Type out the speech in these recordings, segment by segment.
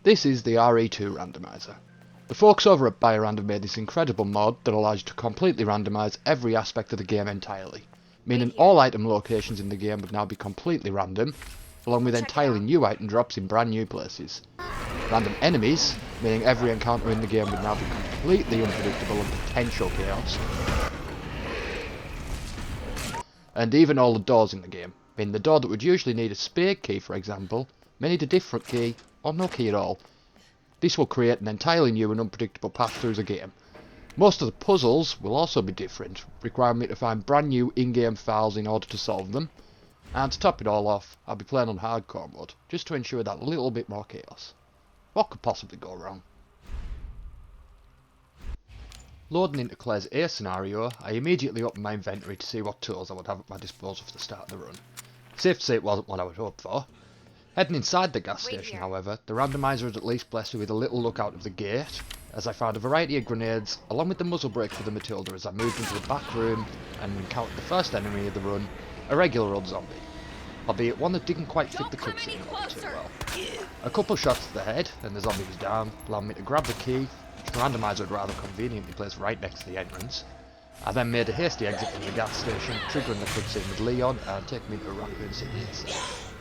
This is the RE2 randomizer. The folks over at Biorand have made this incredible mod that allows you to completely randomise every aspect of the game entirely, meaning all item locations in the game would now be completely random, along with entirely new item drops in brand new places. Random enemies, meaning every encounter in the game would now be completely unpredictable and potential chaos. And even all the doors in the game, meaning the door that would usually need a spade key, for example, may need a different key, or no key at all. This will create an entirely new and unpredictable path through the game. Most of the puzzles will also be different, requiring me to find brand new in-game files in order to solve them. And to top it all off, I'll be playing on hardcore mode, just to ensure that little bit more chaos. What could possibly go wrong? Loading into Claire's A scenario, I immediately opened my inventory to see what tools I would have at my disposal for the start of the run. Safe to say it wasn't what I would hope for. Heading inside the gas station, however, the randomizer had at least blessed me with a little look out of the gate, as I found a variety of grenades, along with the muzzle brake for the Matilda as I moved into the back room and encountered the first enemy of the run, a regular old zombie, albeit one that didn't quite fit the cutscene too well. A couple shots to the head, and the zombie was down, allowing me to grab the key, which the randomizer had rather conveniently placed right next to the entrance. I then made a hasty exit from the gas station, triggering the cutscene with Leon and taking me to Raccoon City itself.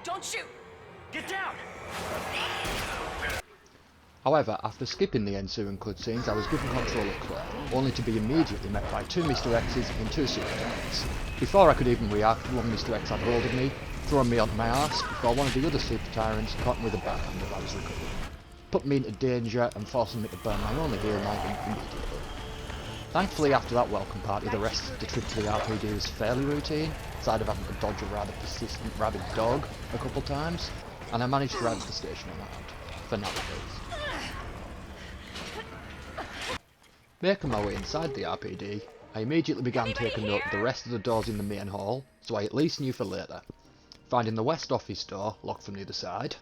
Don't shoot! Get down! However, after skipping the ensuing cutscenes, I was given control of Claire, only to be immediately met by two Mr. X's and two super tyrants. Before I could even react, one Mr. X had hold of me, throwing me onto my arse, before one of the other super tyrants caught me with a backhand as I was recovering, put me into danger and forcing me to burn my only healing item immediately. Thankfully, after that welcome party, the rest of the trip to the RPD was fairly routine, aside of having to dodge a rather persistent rabid dog a couple times, and I managed to ride to the station unharmed, for now at least. Making my way inside the RPD, I immediately began taking note of the rest of the doors in the main hall, so I at least knew for later. Finding the west office door, locked from the other side,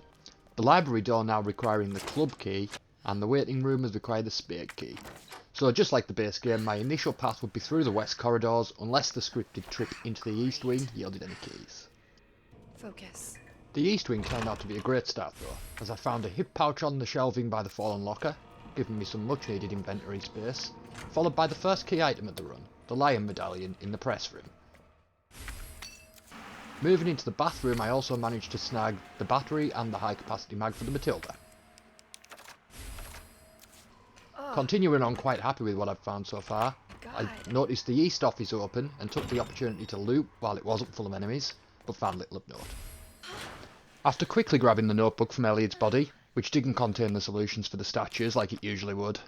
the library door now requiring the club key, and the waiting room has required the spade key. So just like the base game, my initial path would be through the west corridors, unless the scripted trip into the east wing yielded any keys. Focus. The east wing turned out to be a great start though, as I found a hip pouch on the shelving by the fallen locker, giving me some much needed inventory space, followed by the first key item of the run, the lion medallion in the press room. Moving into the bathroom, I also managed to snag the battery and the high capacity mag for the Matilda. Continuing on, quite happy with what I've found so far, I noticed the east office open and took the opportunity to loot while it wasn't full of enemies, but found little of note. After quickly grabbing the notebook from Elliot's body, which didn't contain the solutions for the statues like it usually would,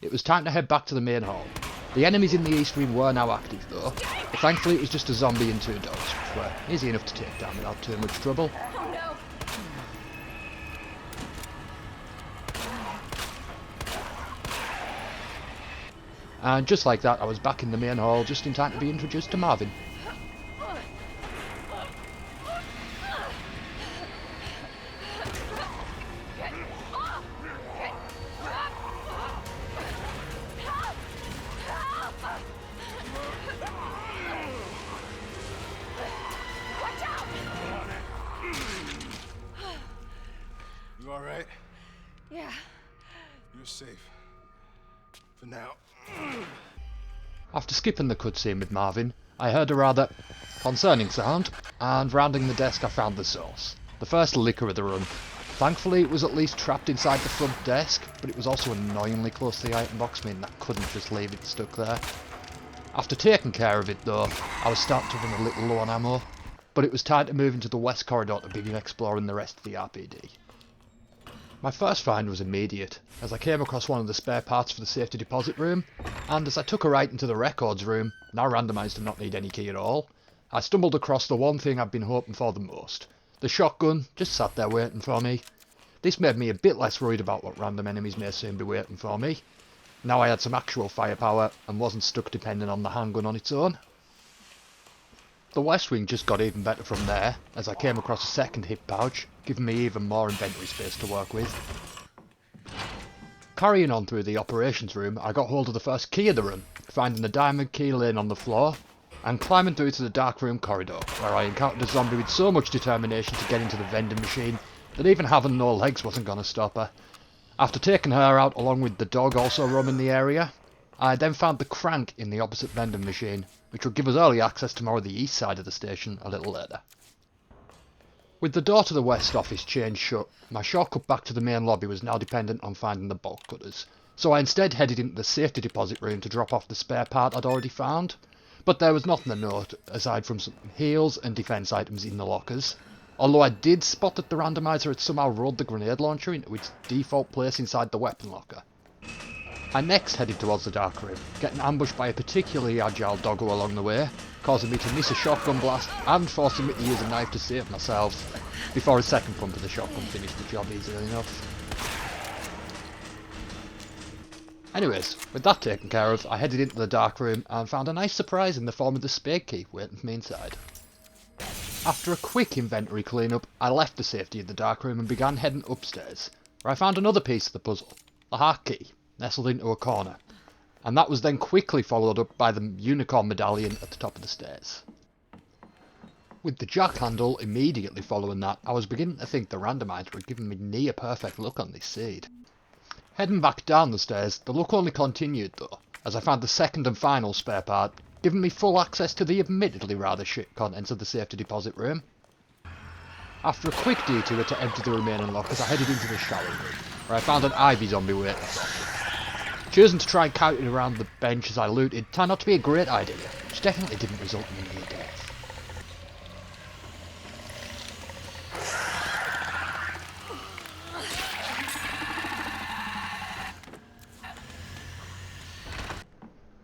it was time to head back to the main hall. The enemies in the east wing were now active though, but thankfully it was just a zombie and two dogs, which were easy enough to take down without too much trouble. Oh no! And just like that, I was back in the main hall just in time to be introduced to Marvin. You alright? Yeah. You're safe. For now. After skipping the cutscene with Marvin, I heard a rather concerning sound, and rounding the desk I found the source. The first liquor of the run. Thankfully it was at least trapped inside the front desk, but it was also annoyingly close to the item box, meaning I couldn't just leave it stuck there. After taking care of it though, I was starting to run a little low on ammo, but it was time to move into the west corridor to begin exploring the rest of the RPD. My first find was immediate, as I came across one of the spare parts for the safety deposit room, and as I took a right into the records room, now randomised to not need any key at all, I stumbled across the one thing I've been hoping for the most. The shotgun just sat there waiting for me. This made me a bit less worried about what random enemies may soon be waiting for me. Now I had some actual firepower and wasn't stuck depending on the handgun on its own. The west wing just got even better from there, as I came across a second hip pouch, giving me even more inventory space to work with. Carrying on through the operations room, I got hold of the first key of the run, finding the diamond key laying on the floor, and climbing through to the dark room corridor, where I encountered a zombie with so much determination to get into the vending machine that even having no legs wasn't going to stop her. After taking her out along with the dog also roaming the area, I then found the crank in the opposite vending machine, which would give us early access to more of the east side of the station a little later. With the door to the west office chained shut, my shortcut back to the main lobby was now dependent on finding the bolt cutters, so I instead headed into the safety deposit room to drop off the spare part I'd already found. But there was nothing to note, aside from some heals and defence items in the lockers, although I did spot that the randomizer had somehow rolled the grenade launcher into its default place inside the weapon locker. I next headed towards the dark room, getting ambushed by a particularly agile doggo along the way, causing me to miss a shotgun blast and forcing me to use a knife to save myself, before a second pump of the shotgun finished the job easily enough. Anyways, with that taken care of, I headed into the dark room and found a nice surprise in the form of the spade key waiting for me inside. After a quick inventory cleanup, I left the safety of the dark room and began heading upstairs, where I found another piece of the puzzle, the heart key, nestled into a corner, and that was then quickly followed up by the unicorn medallion at the top of the stairs. With the jack handle immediately following that, I was beginning to think the randomizer had given me near perfect luck on this seed. Heading back down the stairs, the luck only continued though, as I found the second and final spare part, giving me full access to the admittedly rather shit contents of the safety deposit room. After a quick detour to empty the remaining lockers, I headed into the shower room, where I found an ivy zombie waiting for me. Choosing to try and count it around the bench as I looted turned out to be a great idea, which definitely didn't result in a near death.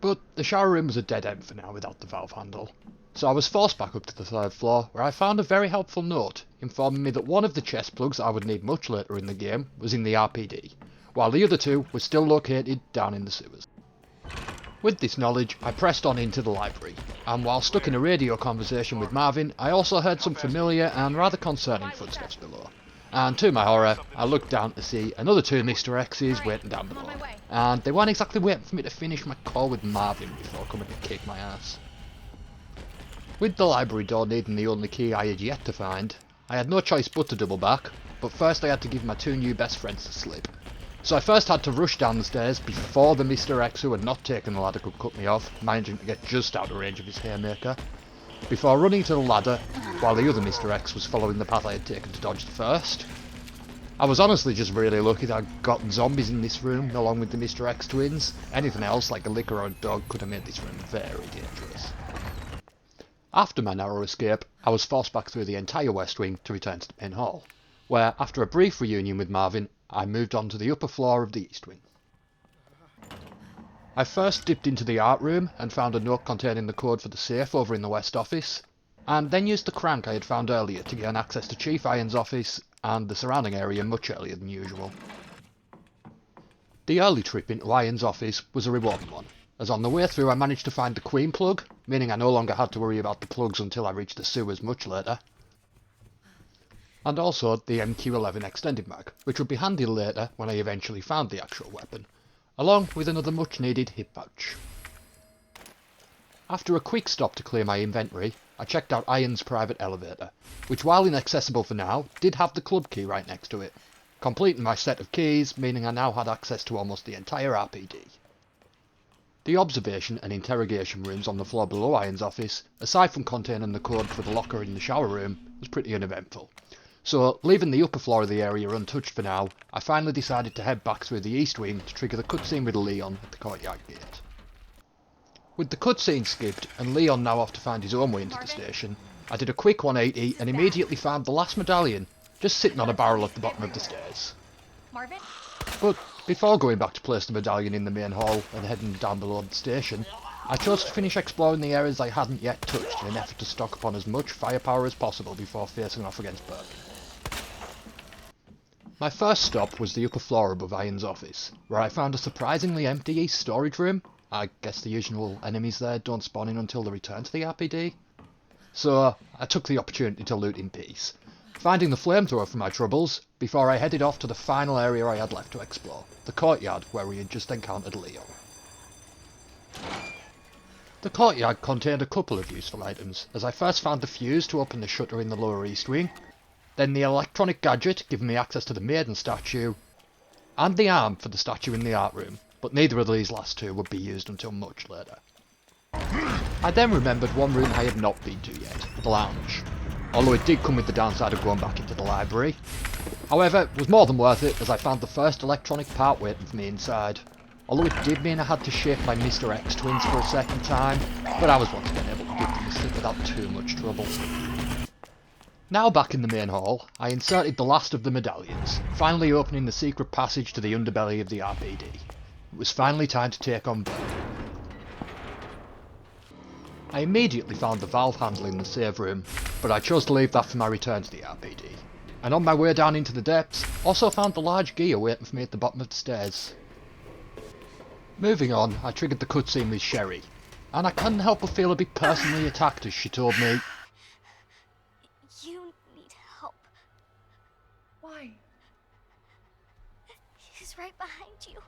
But the shower room was a dead end for now without the valve handle, so I was forced back up to the third floor, where I found a very helpful note informing me that one of the chest plugs I would need much later in the game was in the RPD, while the other two were still located down in the sewers. With this knowledge, I pressed on into the library, and while stuck in a radio conversation with Marvin, I also heard some familiar and rather concerning footsteps below. And to my horror, I looked down to see another two Mr. X's waiting down below, and they weren't exactly waiting for me to finish my call with Marvin before coming to kick my ass. With the library door needing the only key I had yet to find, I had no choice but to double back, but first I had to give my two new best friends the slip. So I first had to rush down the stairs before the Mr. X who had not taken the ladder could cut me off, managing to get just out of range of his haymaker, before running to the ladder while the other Mr. X was following the path I had taken to dodge the first. I was honestly just really lucky that I'd gotten zombies in this room along with the Mr. X twins. Anything else like a licker or a dog could have made this room very dangerous. After my narrow escape, I was forced back through the entire West Wing to return to the main hall, where after a brief reunion with Marvin, I moved on to the upper floor of the East Wing. I first dipped into the art room and found a note containing the code for the safe over in the West office, and then used the crank I had found earlier to gain access to Chief Iron's office and the surrounding area much earlier than usual. The early trip into Iron's office was a rewarding one, as on the way through I managed to find the Queen plug, meaning I no longer had to worry about the plugs until I reached the sewers much later. And also the MQ-11 extended mag, which would be handy later when I eventually found the actual weapon, along with another much needed hip pouch. After a quick stop to clear my inventory, I checked out Iron's private elevator, which while inaccessible for now, did have the club key right next to it, completing my set of keys, meaning I now had access to almost the entire RPD. The observation and interrogation rooms on the floor below Iron's office, aside from containing the code for the locker in the shower room, was pretty uneventful. So, leaving the upper floor of the area untouched for now, I finally decided to head back through the East Wing to trigger the cutscene with Leon at the courtyard gate. With the cutscene skipped, and Leon now off to find his own way into the station, I did a quick 180 and immediately found the last medallion, just sitting on a barrel at the bottom of the stairs. Marvin? But before going back to place the medallion in the main hall and heading down below the station, I chose to finish exploring the areas I hadn't yet touched in an effort to stock up on as much firepower as possible before facing off against Burke. My first stop was the upper floor above Iron's office, where I found a surprisingly empty east storage room. I guess the usual enemies there don't spawn in until they return to the RPD. So I took the opportunity to loot in peace, finding the flamethrower for my troubles, before I headed off to the final area I had left to explore, the courtyard where we had just encountered Leo. The courtyard contained a couple of useful items, as I first found the fuse to open the shutter in the lower east wing, then the electronic gadget giving me access to the maiden statue, and the arm for the statue in the art room, but neither of these last two would be used until much later. I then remembered one room I had not been to yet, the lounge, although it did come with the downside of going back into the library. However, it was more than worth it as I found the first electronic part waiting for me inside. Although it did mean I had to shape my Mr. X twins for a second time, but I was once again able to give them a slip without too much trouble. Now back in the main hall, I inserted the last of the medallions, finally opening the secret passage to the underbelly of the RPD. It was finally time to take on Birkin. I immediately found the valve handle in the save room, but I chose to leave that for my return to the RPD. And on my way down into the depths, also found the large gear waiting for me at the bottom of the stairs. Moving on, I triggered the cutscene with Sherry, and I couldn't help but feel a bit personally attacked as she told me, You need help. Why? He's right behind you.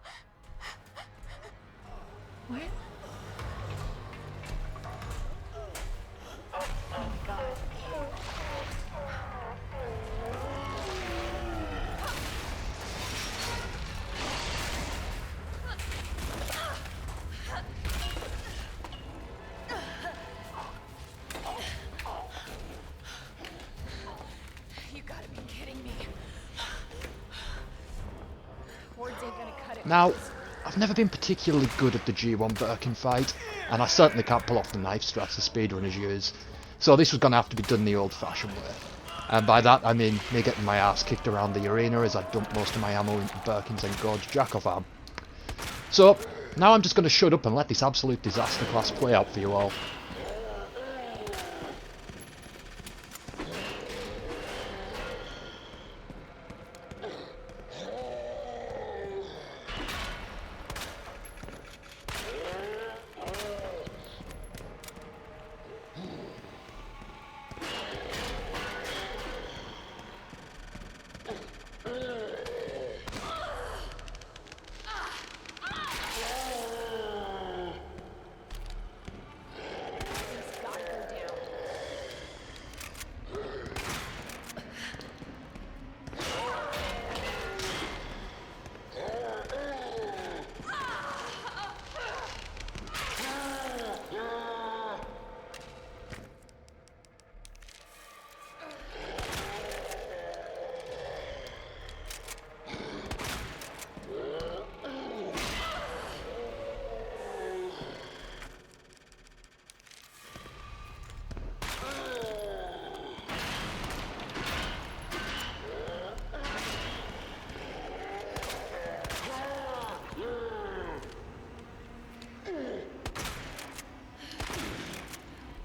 What? Oh my god. You gotta be kidding me. Words ain't gonna cut it. Now, I've never been particularly good at the G1 Birkin fight, and I certainly can't pull off the knife strats the speedrunners use, so this was going to have to be done the old-fashioned way. And by that I mean me getting my ass kicked around the arena as I dumped most of my ammo into Birkin's engorged jack-off arm. So, now I'm just going to shut up and let this absolute disaster class play out for you all.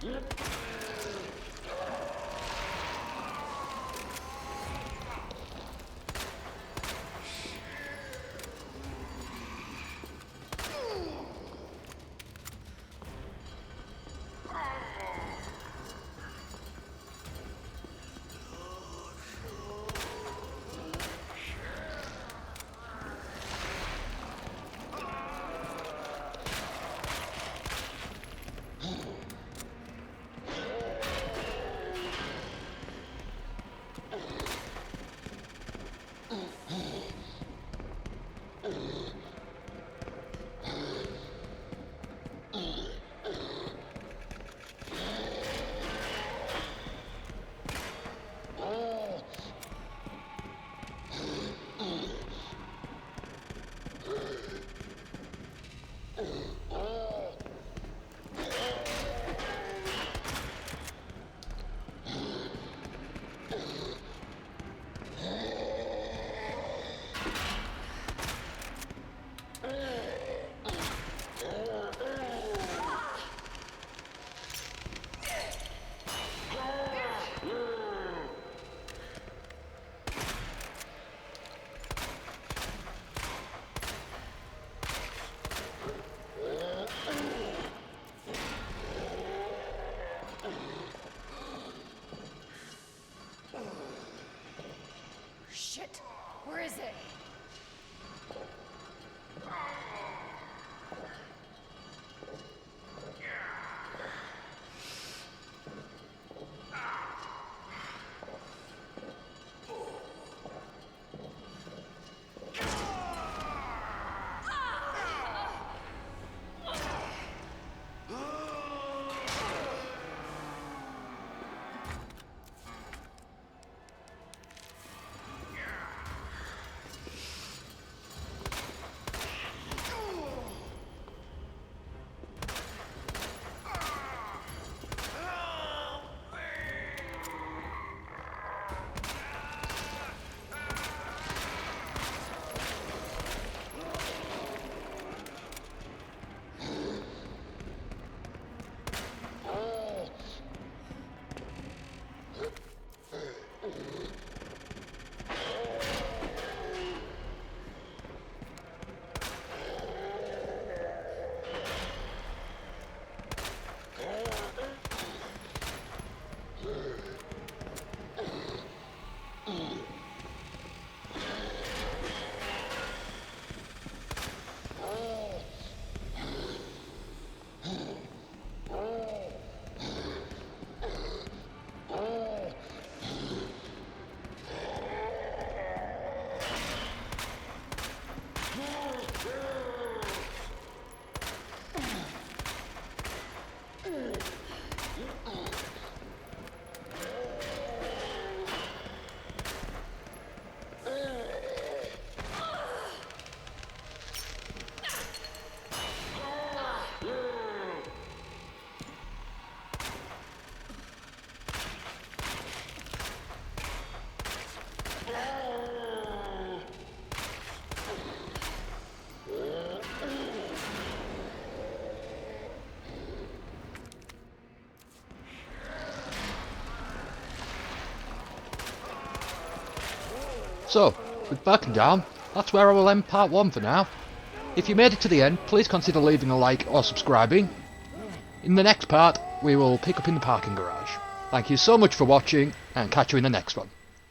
It's gotta go down. Shit! Where is it? So, with Birkin down, that's where I will end part 1 for now. If you made it to the end, please consider leaving a like or subscribing. In the next part, we will pick up in the parking garage. Thank you so much for watching, and catch you in the next one.